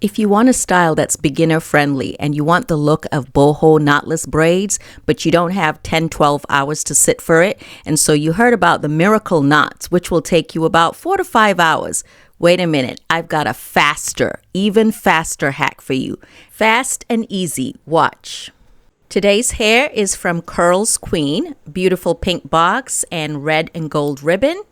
If you want a style that's beginner friendly and you want the look of boho knotless braids, but you don't have 10-12 hours to sit for it, and so you heard about the miracle knots, which will take you about 4 to 5 hours. Wait a minute, I've got a faster, even faster hack for you. Fast and easy, watch. Today's hair is from Curlsqueen, beautiful pink box and red and gold ribbon.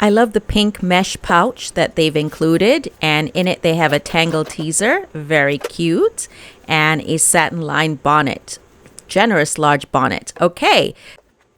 I love the pink mesh pouch that they've included, and in it they have a tangle teaser, very cute, and a satin lined bonnet, generous large bonnet. Okay,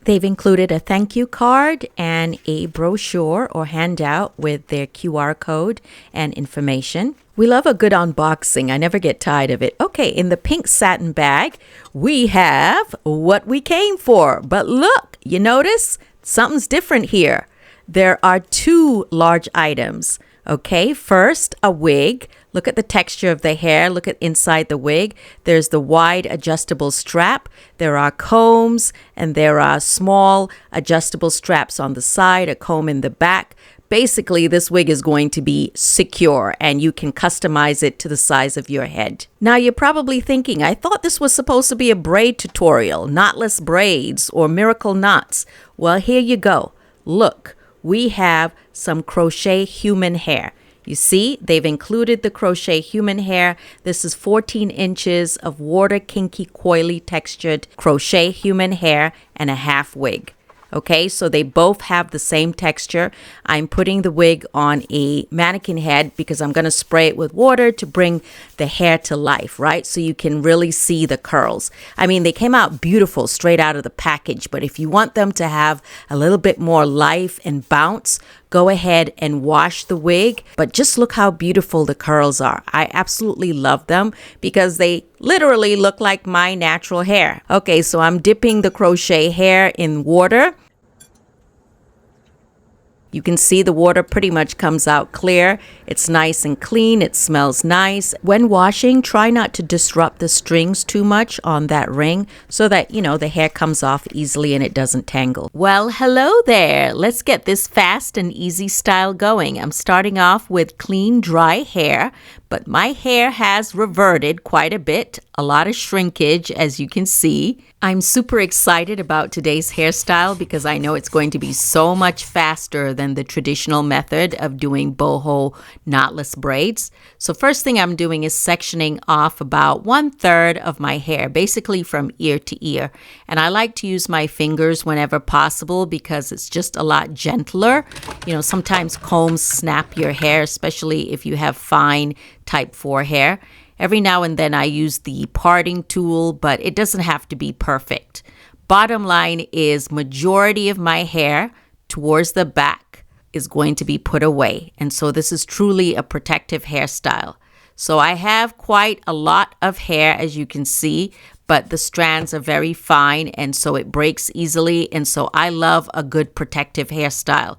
they've included a thank you card and a brochure or handout with their QR code and information. We love a good unboxing. I never get tired of it. Okay, in the pink satin bag, we have what we came for. But look, you notice something's different here. There are 2 large items. Okay, first, a wig. Look at the texture of the hair. Look at inside the wig. There's the wide adjustable strap. There are combs, and there are small adjustable straps on the side, a comb in the back. Basically, this wig is going to be secure, and you can customize it to the size of your head. Now, you're probably thinking, I thought this was supposed to be a braid tutorial, knotless braids or miracle knots. Well, here you go. Look. We have some crochet human hair. You see, they've included the crochet human hair. This is 14 inches of Water Kinky Coily textured crochet human hair and a half wig. Okay, so they both have the same texture. I'm putting the wig on a mannequin head because I'm going to spray it with water to bring the hair to life, right? So you can really see the curls. I mean, they came out beautiful straight out of the package, but if you want them to have a little bit more life and bounce, go ahead and wash the wig. But just look how beautiful the curls are. I absolutely love them because they literally look like my natural hair. Okay, so I'm dipping the crochet hair in water. You can see the water pretty much comes out clear. It's nice and clean. It smells nice. When washing, try not to disrupt the strings too much on that ring so that, the hair comes off easily and it doesn't tangle. Well, hello there. Let's get this fast and easy style going. I'm starting off with clean, dry hair, but my hair has reverted quite a bit. A lot of shrinkage, as you can see. I'm super excited about today's hairstyle because I know it's going to be so much faster than the traditional method of doing boho knotless braids. So first thing I'm doing is sectioning off about 1/3 of my hair, basically from ear to ear. And I like to use my fingers whenever possible because it's just a lot gentler. Sometimes combs snap your hair, especially if you have fine type 4 hair. Every now and then I use the parting tool, but it doesn't have to be perfect. Bottom line is majority of my hair towards the back is going to be put away. And so this is truly a protective hairstyle. So I have quite a lot of hair, as you can see, but the strands are very fine and so it breaks easily. And so I love a good protective hairstyle.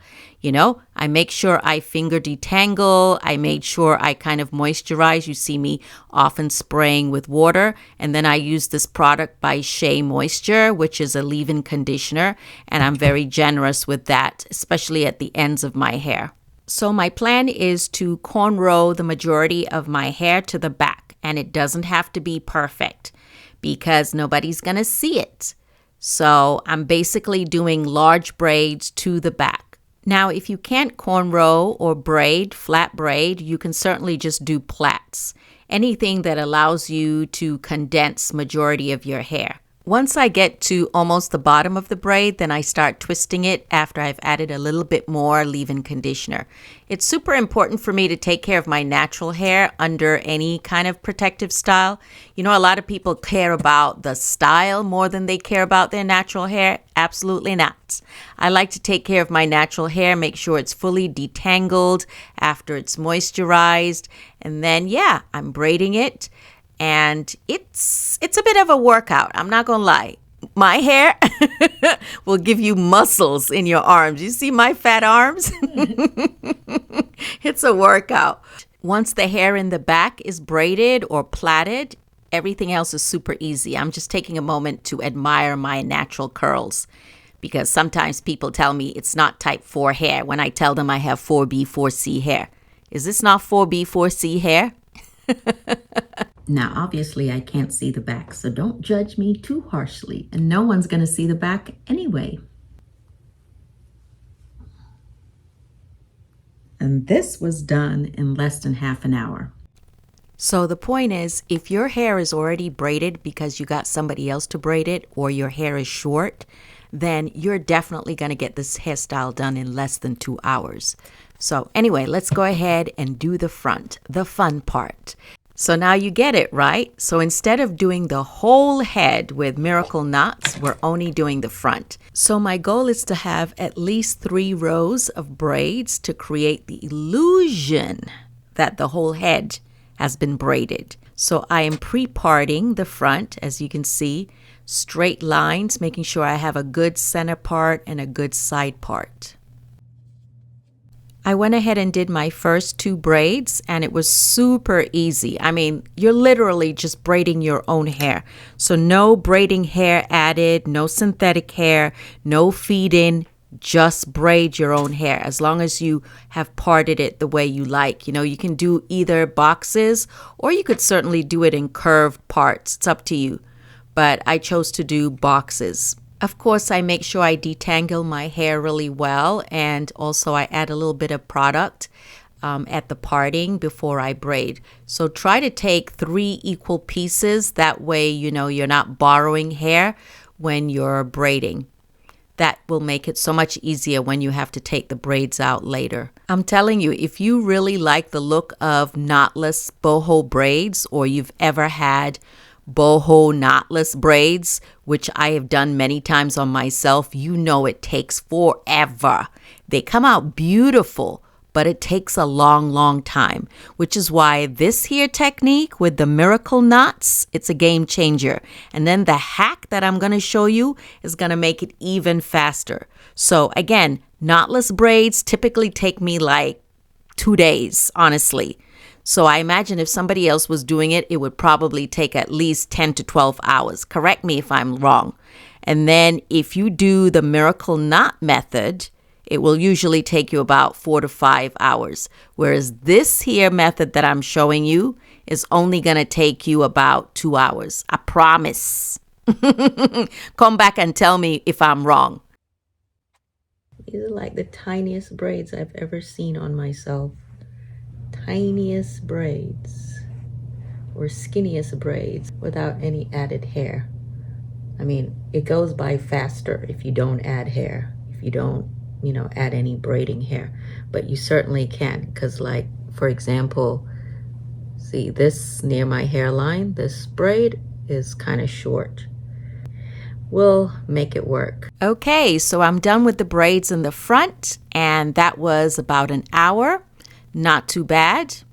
I make sure I finger detangle. I made sure I kind of moisturize. You see me often spraying with water. And then I use this product by Shea Moisture, which is a leave-in conditioner. And I'm very generous with that, especially at the ends of my hair. So my plan is to cornrow the majority of my hair to the back. And it doesn't have to be perfect because nobody's going to see it. So I'm basically doing large braids to the back. Now, if you can't cornrow or braid, flat braid, you can certainly just do plaits. Anything that allows you to condense majority of your hair. Once I get to almost the bottom of the braid, then I start twisting it after I've added a little bit more leave-in conditioner. It's super important for me to take care of my natural hair under any kind of protective style. A lot of people care about the style more than they care about their natural hair. Absolutely not. I like to take care of my natural hair, make sure it's fully detangled after it's moisturized. And then, I'm braiding it. And it's a bit of a workout. I'm not going to lie. My hair will give you muscles in your arms. You see my fat arms? It's a workout. Once the hair in the back is braided or plaited, everything else is super easy. I'm just taking a moment to admire my natural curls because sometimes people tell me it's not type 4 hair when I tell them I have 4B, 4C hair. Is this not 4B, 4C hair? Now, obviously, I can't see the back, so don't judge me too harshly. And no one's going to see the back anyway. And this was done in less than half an hour. So the point is, if your hair is already braided because you got somebody else to braid it, or your hair is short, then you're definitely going to get this hairstyle done in less than 2 hours. So anyway, let's go ahead and do the front, the fun part. So now you get it, right? So instead of doing the whole head with miracle knots, we're only doing the front. So my goal is to have at least 3 rows of braids to create the illusion that the whole head has been braided. So I am pre-parting the front, as you can see, straight lines, making sure I have a good center part and a good side part. I went ahead and did my first 2 braids, and it was super easy. I mean, you're literally just braiding your own hair. So no braiding hair added, no synthetic hair, no feed-in, just braid your own hair as long as you have parted it the way you like. You know, you can do either boxes, or you could certainly do it in curved parts. It's up to you. But I chose to do boxes. Of course, I make sure I detangle my hair really well, and also I add a little bit of product at the parting before I braid. So try to take 3 equal pieces. That way, you know, you're not borrowing hair when you're braiding. That will make it so much easier when you have to take the braids out later. I'm telling you, if you really like the look of knotless boho braids, or you've ever had boho knotless braids, which I have done many times on myself, you know it takes forever. They come out beautiful, but it takes a long time, which is why this here technique with the miracle knots, it's a game changer. And then the hack that I'm going to show you is going to make it even faster. So again, knotless braids typically take me like 2 days, honestly. So I imagine if somebody else was doing it, it would probably take at least 10 to 12 hours. Correct me if I'm wrong. And then if you do the miracle knot method, it will usually take you about 4 to 5 hours. Whereas this here method that I'm showing you is only going to take you about 2 hours. I promise. Come back and tell me if I'm wrong. These are like the tiniest braids I've ever seen on myself. Tiniest braids, or skinniest braids without any added hair. I mean, it goes by faster if you don't add hair, if you don't, you know, add any braiding hair. But you certainly can, because like, for example, see this near my hairline, this braid is kind of short. We'll make it work. Okay, so I'm done with the braids in the front, and that was about an hour. Not too bad.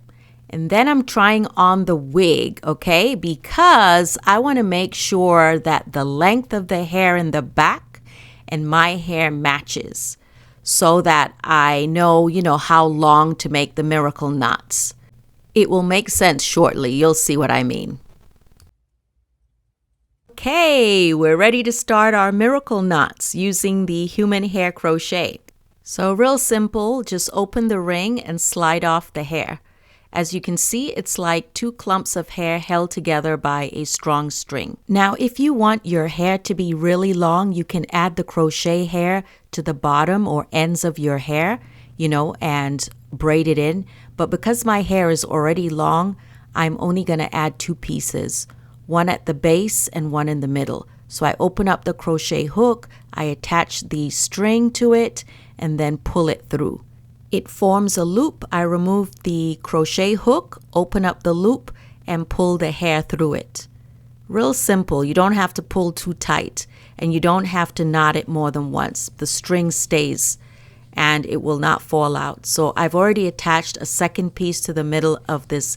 And then I'm trying on the wig, okay? Because I want to make sure that the length of the hair in the back and my hair matches, so that I know, you know, how long to make the miracle knots. It will make sense shortly. You'll see what I mean. Okay, we're ready to start our miracle knots using the human hair crochet. So real simple, just open the ring and slide off the hair. As you can see, it's like 2 clumps of hair held together by a strong string. Now, if you want your hair to be really long, you can add the crochet hair to the bottom or ends of your hair, you know, and braid it in. But because my hair is already long, I'm only going to add 2 pieces, one at the base and one in the middle. So I open up the crochet hook, I attach the string to it, and then pull it through. It forms a loop. I remove the crochet hook, open up the loop, and pull the hair through it. Real simple. You don't have to pull too tight, and you don't have to knot it more than once. The string stays and it will not fall out. So I've already attached a second piece to the middle of this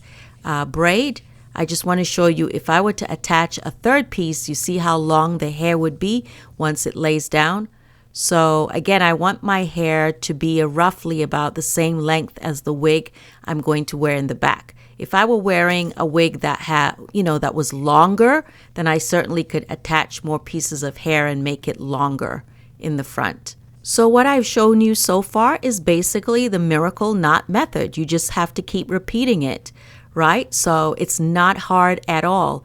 braid. I just want to show you, if I were to attach a third piece, you see how long the hair would be once it lays down. So again, I want my hair to be roughly about the same length as the wig I'm going to wear in the back. If I were wearing a wig that had, that was longer, then I certainly could attach more pieces of hair and make it longer in the front. So what I've shown you so far is basically the miracle knot method. You just have to keep repeating it, right? So it's not hard at all.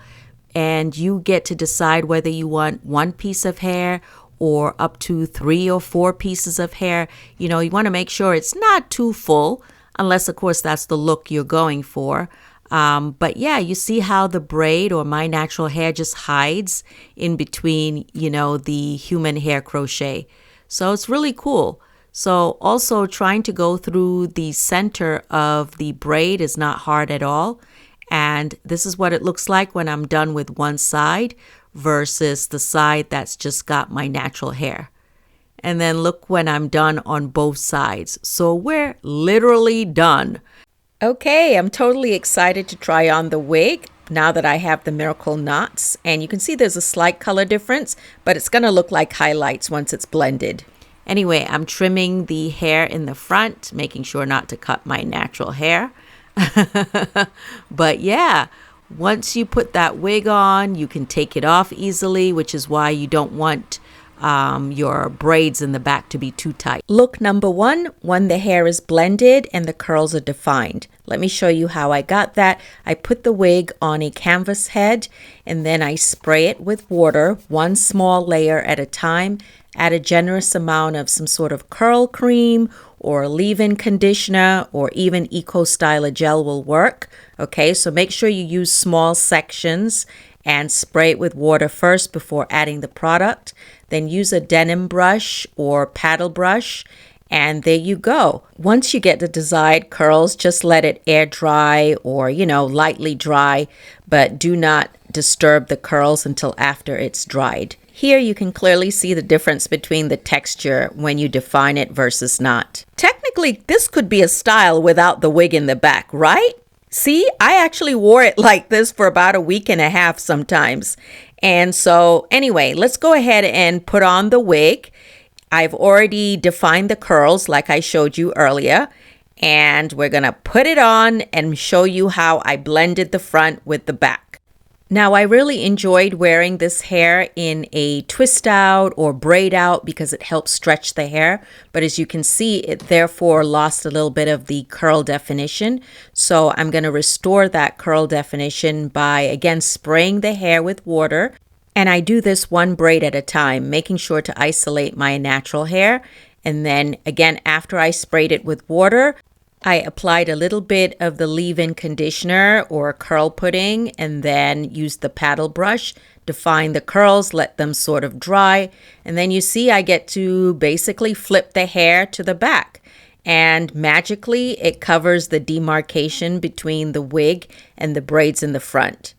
And you get to decide whether you want one piece of hair or up to 3 or 4 pieces of hair. You know, you want to make sure it's not too full, unless, of course, that's the look you're going for. But yeah, you see how the braid or my natural hair just hides in between, you know, the human hair crochet. So it's really cool. So also trying to go through the center of the braid is not hard at all. And this is what it looks like when I'm done with one side versus the side that's just got my natural hair. And then look when I'm done on both sides. So we're literally done. Okay, I'm totally excited to try on the wig now that I have the miracle knots. And you can see there's a slight color difference, but it's going to look like highlights once it's blended. Anyway, I'm trimming the hair in the front, making sure not to cut my natural hair. But yeah, once you put that wig on, you can take it off easily, which is why you don't want your braids in the back to be too tight. Look number 1, when the hair is blended and the curls are defined. Let me show you how I got that. I put the wig on a canvas head and then I spray it with water, one small layer at a time. Add a generous amount of some sort of curl cream or leave-in conditioner or even Eco Styler gel will work. Okay, so make sure you use small sections and spray it with water first before adding the product. Then use a denim brush or paddle brush, and there you go. Once you get the desired curls, just let it air dry or, you know, lightly dry, but do not disturb the curls until after it's dried. Here you can clearly see the difference between the texture when you define it versus not. Technically, this could be a style without the wig in the back, right? See, I actually wore it like this for about a week and a half sometimes. And so anyway, let's go ahead and put on the wig. I've already defined the curls like I showed you earlier. And we're going to put it on and show you how I blended the front with the back. Now, I really enjoyed wearing this hair in a twist out or braid out because it helps stretch the hair. But as you can see, it therefore lost a little bit of the curl definition. So I'm going to restore that curl definition by, again, spraying the hair with water. And I do this one braid at a time, making sure to isolate my natural hair. And then again, after I sprayed it with water, I applied a little bit of the leave-in conditioner or curl pudding and then used the paddle brush, define the curls, let them sort of dry. And then you see I get to basically flip the hair to the back. And magically, it covers the demarcation between the wig and the braids in the front.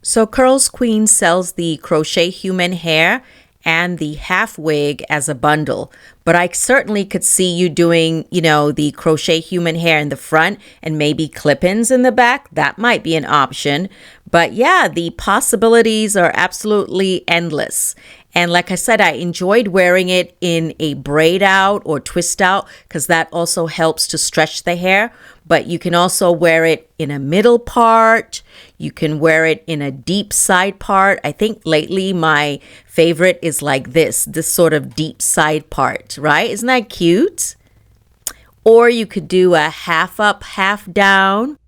So Curlsqueen sells the crochet human hair and the half wig as a bundle. But I certainly could see you doing, you know, the crochet human hair in the front and maybe clip-ins in the back. That might be an option. But yeah, the possibilities are absolutely endless. And like I said, I enjoyed wearing it in a braid out or twist out because that also helps to stretch the hair. But you can also wear it in a middle part. You can wear it in a deep side part. I think lately my favorite is like this sort of deep side part, right? Isn't that cute? Or you could do a half up, half down.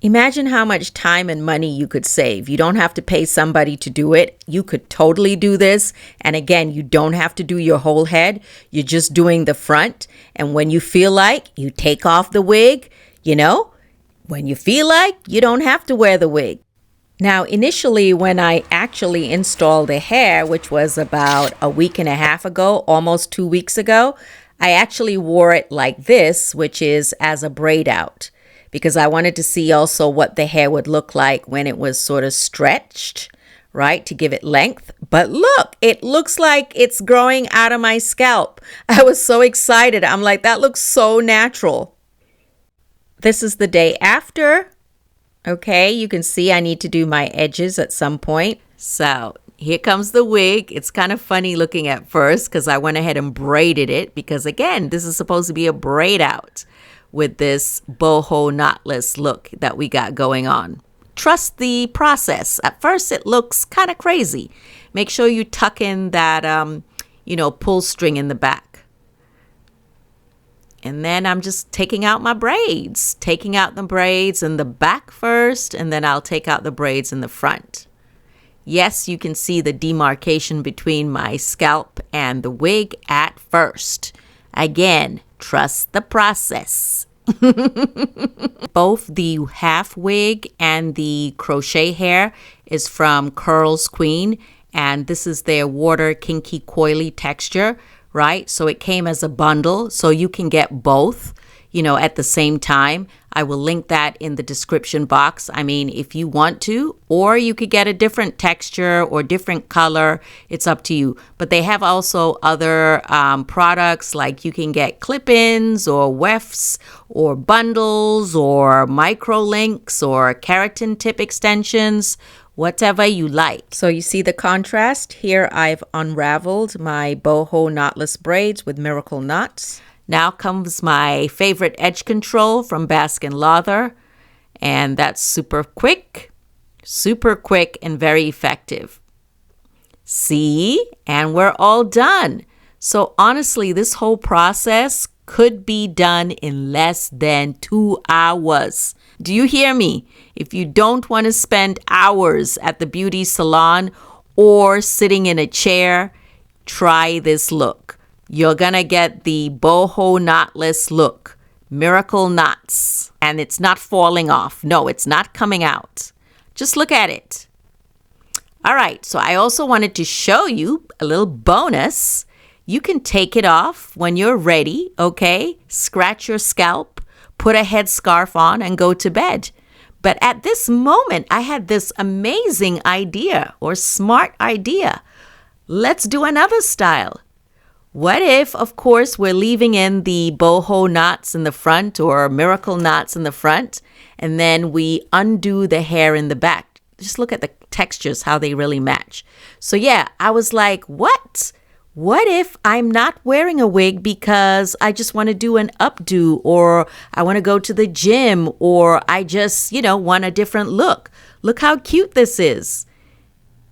Imagine how much time and money you could save. You don't have to pay somebody to do it. You could totally do this. And again, you don't have to do your whole head. You're just doing the front. And when you feel like, you take off the wig. You know, when you feel like, you don't have to wear the wig. Now, initially, when I actually installed the hair, which was about a week and a half ago, almost 2 weeks ago, I actually wore it like this, which is as a braid out, because I wanted to see also what the hair would look like when it was sort of stretched, right, to give it length. But look, it looks like it's growing out of my scalp. I was so excited. I'm like, that looks so natural. This is the day after. Okay, you can see I need to do my edges at some point. So here comes the wig. It's kind of funny looking at first because I went ahead and braided it because, again, this is supposed to be a braid out with this boho knotless look that we got going on. Trust the process. At first, it looks kind of crazy. Make sure you tuck in that, pull string in the back. And then I'm just taking out my braids, taking out the braids in the back first, and then I'll take out the braids in the front. Yes, you can see the demarcation between my scalp and the wig at first. Again, trust the process. Both the half wig and the crochet hair is from Curlsqueen, and this is their Water Kinky Coily texture, right? So it came as a bundle, so you can get both, at the same time. I will link that in the description box. I mean, if you want to, or you could get a different texture or different color. It's up to you. But they have also other products, like you can get clip-ins or wefts or bundles or micro links or keratin tip extensions, whatever you like. So you see the contrast? Here I've unraveled my boho knotless braids with miracle knots. Now comes my favorite edge control from Baskin Lather, and that's super quick and very effective. See? And we're all done. So honestly, this whole process could be done in less than 2 hours. Do you hear me? If you don't want to spend hours at the beauty salon or sitting in a chair, try this look. You're gonna get the boho knotless look, miracle knots, and it's not falling off. No, it's not coming out. Just look at it. All right, so I also wanted to show you a little bonus. You can take it off when you're ready, okay? Scratch your scalp, put a headscarf on, and go to bed. But at this moment, I had this amazing idea or smart idea. Let's do another style. What if, of course, we're leaving in the boho knots in the front or miracle knots in the front, and then we undo the hair in the back. Just look at the textures, how they really match. So yeah, I was like, what? What if I'm not wearing a wig because I just want to do an updo, or I want to go to the gym, or I just, want a different look? Look how cute this is.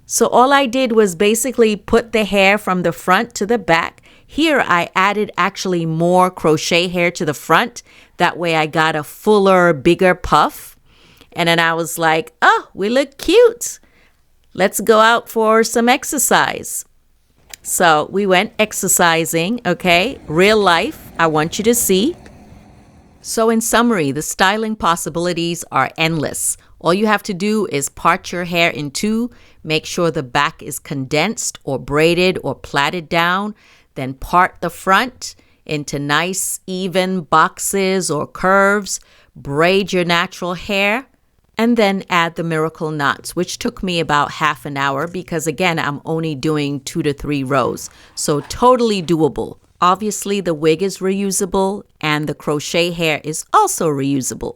So all I did was basically put the hair from the front to the back. Here I added actually more crochet hair to the front. That way I got a fuller, bigger puff. And then I was like, oh, we look cute. Let's go out for some exercise. So we went exercising, okay? Real life, I want you to see. So in summary, the styling possibilities are endless. All you have to do is part your hair in two, make sure the back is condensed or braided or plaited down, then part the front into nice even boxes or curves, braid your natural hair, and then add the miracle knots, which took me about half an hour because, again, I'm only doing 2 to 3 rows. So totally doable. Obviously, the wig is reusable and the crochet hair is also reusable.